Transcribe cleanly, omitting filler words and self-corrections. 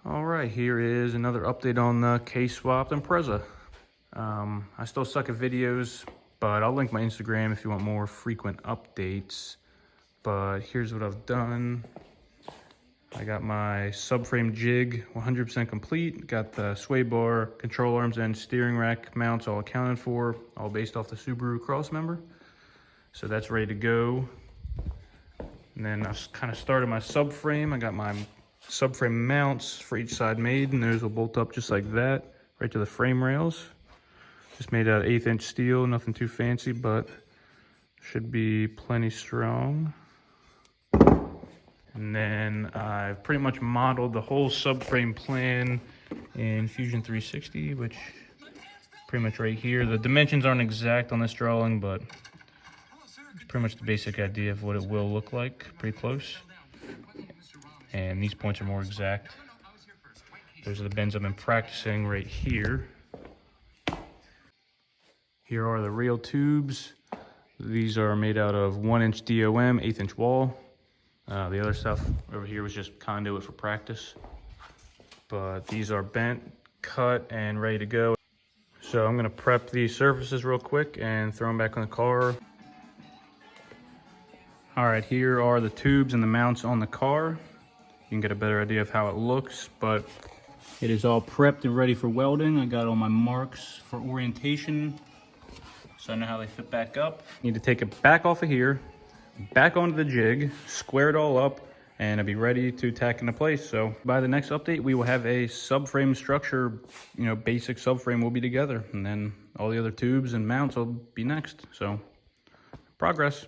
All right, here is another update on the Kswap Impreza. I still suck at videos, but I'll link my Instagram if you want more frequent updates. But here's what I've done. I got my subframe jig 100% complete. Got the sway bar, control arms, and steering rack mounts all accounted for, all based off the Subaru crossmember. So that's ready to go. And then I've kind of started my subframe. I got my subframe mounts for each side made, and those will bolt up just like that, right to the frame rails. Just made out of 1/8" steel, nothing too fancy, but should be plenty strong. And then I've pretty much modeled the whole subframe plan in Fusion 360, which pretty much right here. The dimensions aren't exact on this drawing, but it's pretty much the basic idea of what it will look like, pretty close. And these points are more exact. Those are the bends I've been practicing right here. Here are the rail tubes. These are made out of 1" DOM, 1/8" wall. The other stuff over here was just conduit for practice. But these are bent, cut, and ready to go. So I'm gonna prep these surfaces real quick and throw them back on the car. All right, here are the tubes and the mounts on the car. You can get a better idea of how it looks, but it is all prepped and ready for welding. I got all my marks for orientation, so I know how they fit back up. Need to take it back off of here, back onto the jig, square it all up, and it'll be ready to tack into place. So by the next update, we will have a subframe structure, basic subframe will be together, and then all the other tubes and mounts will be next. So progress.